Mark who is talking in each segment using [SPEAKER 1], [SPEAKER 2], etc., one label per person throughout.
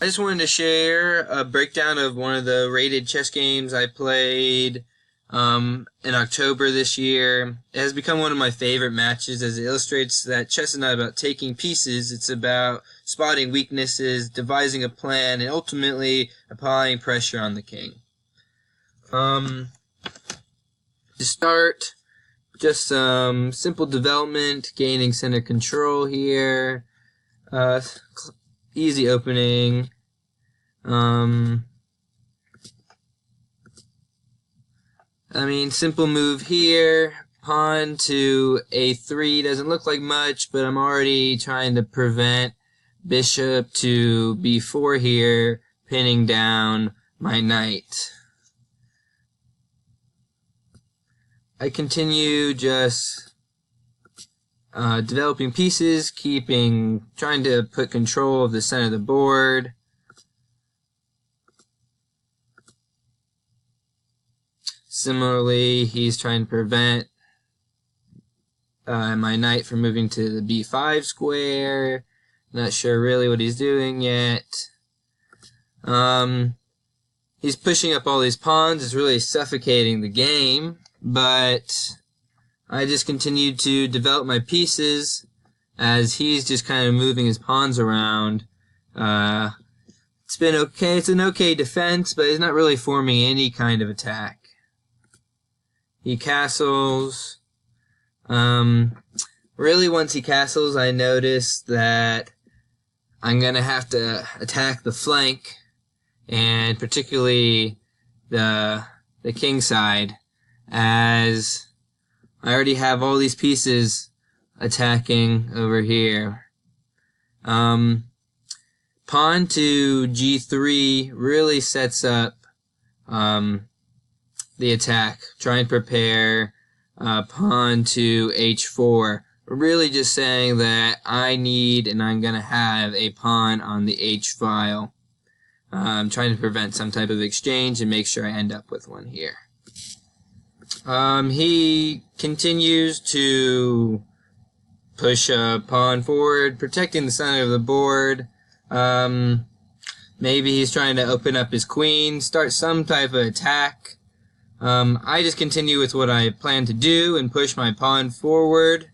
[SPEAKER 1] I just wanted to share a breakdown of one of the rated chess games I played in October this year. It has become one of my favorite matches as it illustrates that chess is not about taking pieces, it's about spotting weaknesses, devising a plan, and ultimately applying pressure on the king. To start, just some simple development, gaining center control here. Easy opening. Simple move here. Pawn to a3 doesn't look like much, but I'm already trying to prevent bishop to b4 here, pinning down my knight. I continue just developing pieces, trying to put control of the center of the board. Similarly, he's trying to prevent my knight from moving to the b5 square. Not sure really what he's doing yet. He's pushing up all these pawns. It's really suffocating the game, but I just continued to develop my pieces as he's just kind of moving his pawns around. It's been okay. It's an okay defense, but he's not really forming any kind of attack. He castles. Really, once he castles, I noticed that I'm going to have to attack the flank, and particularly the king side, as I already have all these pieces attacking over here. Pawn to g3 really sets up the attack. Try and prepare pawn to h4. Really just saying that I need and I'm going to have a pawn on the h file. I'm trying to prevent some type of exchange and make sure I end up with one here. He continues to push a pawn forward, protecting the center of the board. Maybe he's trying to open up his queen, start some type of attack. I just continue with what I plan to do and push my pawn forward.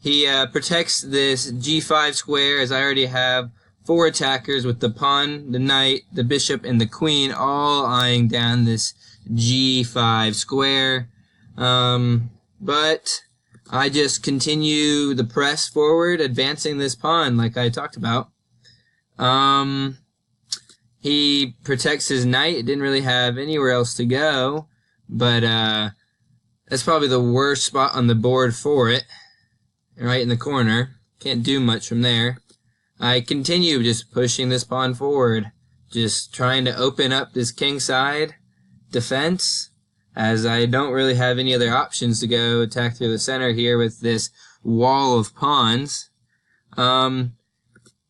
[SPEAKER 1] He protects this g5 square, as I already have 4 attackers with the pawn, the knight, the bishop, and the queen all eyeing down this g5 square. But I just continue the press forward, advancing this pawn like I talked about. He protects his knight. It didn't really have anywhere else to go, but that's probably the worst spot on the board for it, right in the corner. Can't do much from there. I continue just pushing this pawn forward, just trying to open up this king side defense, as I don't really have any other options to go attack through the center here with this wall of pawns.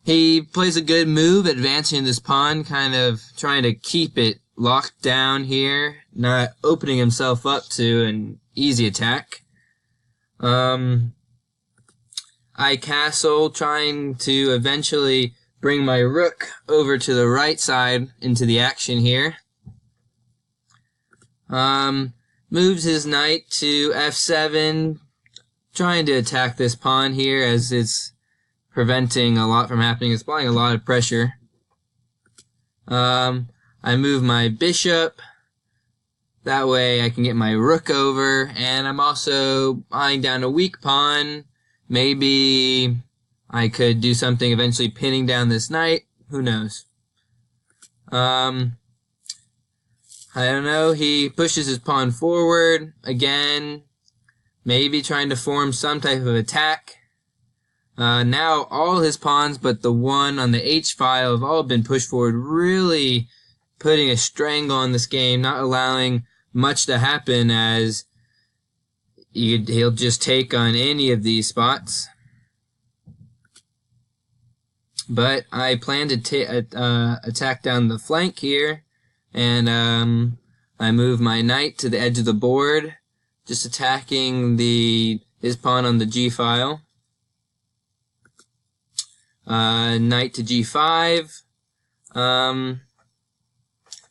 [SPEAKER 1] He plays a good move, advancing this pawn, kind of trying to keep it locked down here, not opening himself up to an easy attack. I castle, trying to eventually bring my rook over to the right side into the action here. Moves his knight to f7, trying to attack this pawn here as it's preventing a lot from happening. It's applying a lot of pressure. I move my bishop. That way I can get my rook over, and I'm also eyeing down a weak pawn. Maybe I could do something eventually pinning down this knight. Who knows? I don't know. He pushes his pawn forward again, maybe trying to form some type of attack. Now all his pawns but the one on the H file have all been pushed forward, really putting a strangle on this game, not allowing much to happen, as he'll just take on any of these spots. But I plan to attack down the flank here, and I move my knight to the edge of the board, just attacking his pawn on the G file. Knight to G5,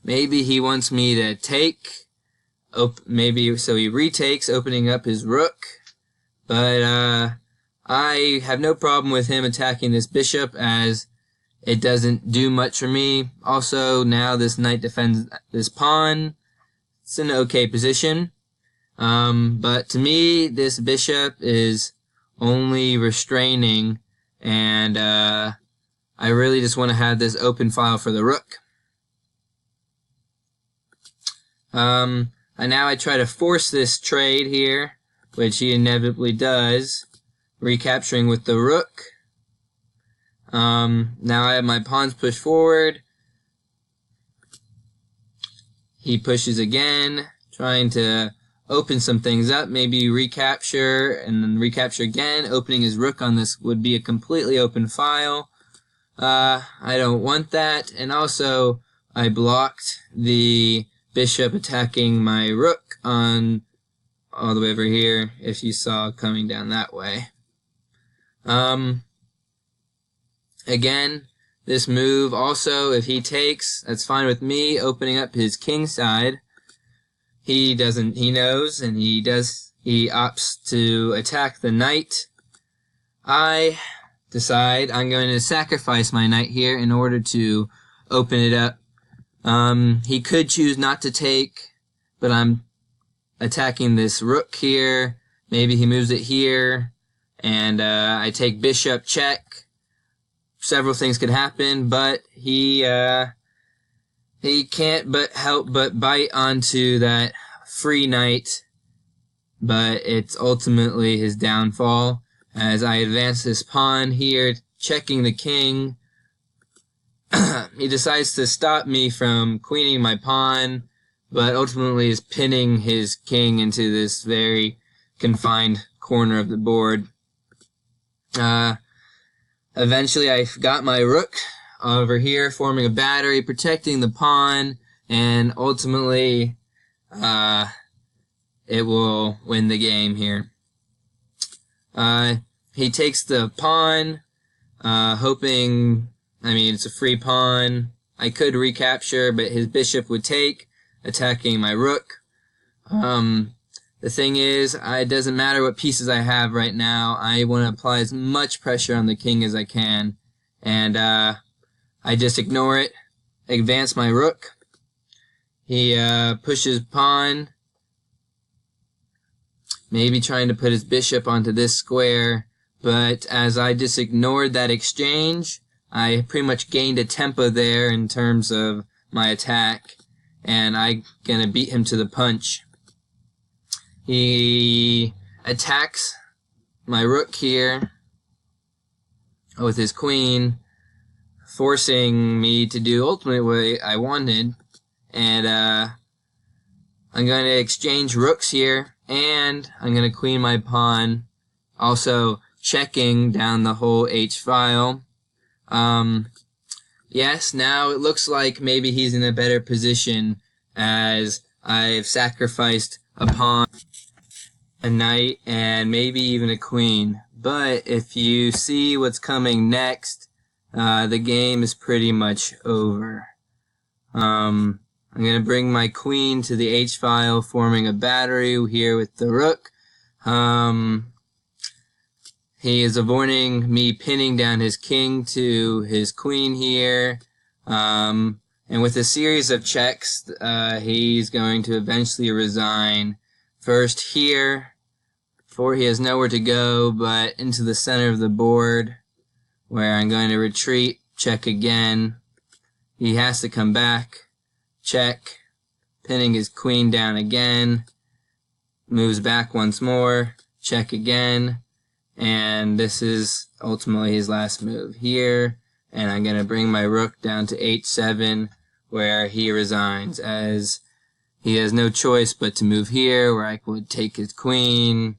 [SPEAKER 1] Maybe he wants me to take. Maybe so he retakes, opening up his rook. But I have no problem with him attacking this bishop, as it doesn't do much for me. Also, now this knight defends this pawn. It's an okay position. But to me, this bishop is only restraining, and I really just want to have this open file for the rook. And now I try to force this trade here, which he inevitably does, recapturing with the rook. Now I have my pawns pushed forward. He pushes again, trying to open some things up, maybe recapture, and then recapture again. Opening his rook on this would be a completely open file. I don't want that, and also I blocked the bishop attacking my rook on all the way over here, if you saw coming down that way. Again, this move also, if he takes, that's fine with me, opening up his king side. He knows, and he opts to attack the knight. I decide I'm going to sacrifice my knight here in order to open it up. He could choose not to take, but I'm attacking this rook here. Maybe he moves it here, and I take bishop check. Several things could happen, but he can't but help but bite onto that free knight, but it's ultimately his downfall as I advance this pawn here, checking the king. He decides to stop me from queening my pawn, but ultimately is pinning his king into this very confined corner of the board. Eventually I got my rook over here, forming a battery, protecting the pawn, and ultimately it will win the game here. He takes the pawn, hoping, it's a free pawn. I could recapture, but his bishop would take, attacking my rook. The thing is, it doesn't matter what pieces I have right now. I want to apply as much pressure on the king as I can. And I just ignore it, advance my rook. He pushes pawn, maybe trying to put his bishop onto this square. But as I just ignored that exchange, I pretty much gained a tempo there in terms of my attack. And I'm going to beat him to the punch. He attacks my rook here with his queen, forcing me to do ultimately what I wanted. And I'm going to exchange rooks here, and I'm going to queen my pawn, also checking down the whole h-file. Yes, now it looks like maybe he's in a better position as I've sacrificed a pawn, a knight, and maybe even a queen. But if you see what's coming next, the game is pretty much over. I'm going to bring my queen to the h-file, forming a battery here with the rook. He is avoiding me pinning down his king to his queen here. And with a series of checks, he's going to eventually resign. First here, for he has nowhere to go but into the center of the board, where I'm going to retreat, check again. He has to come back, check, pinning his queen down again, moves back once more, check again, and this is ultimately his last move here, and I'm going to bring my rook down to h7, where he resigns, as he has no choice but to move here, where I would take his queen,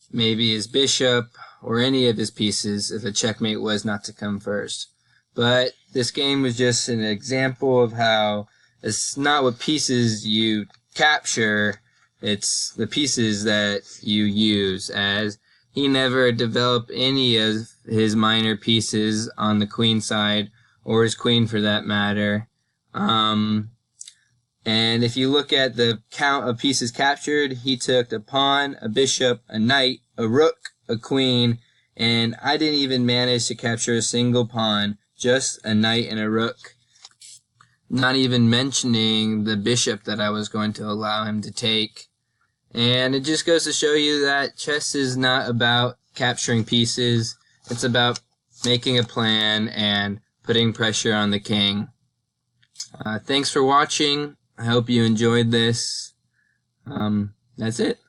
[SPEAKER 1] maybe his bishop, or any of his pieces if a checkmate was not to come first. But this game was just an example of how it's not what pieces you capture, it's the pieces that you use, as he never developed any of his minor pieces on the queen side or his queen for that matter. And if you look at the count of pieces captured, he took a pawn, a bishop, a knight, a rook, a queen, and I didn't even manage to capture a single pawn, just a knight and a rook. Not even mentioning the bishop that I was going to allow him to take. And it just goes to show you that chess is not about capturing pieces. It's about making a plan and putting pressure on the king. Thanks for watching. I hope you enjoyed this. That's it.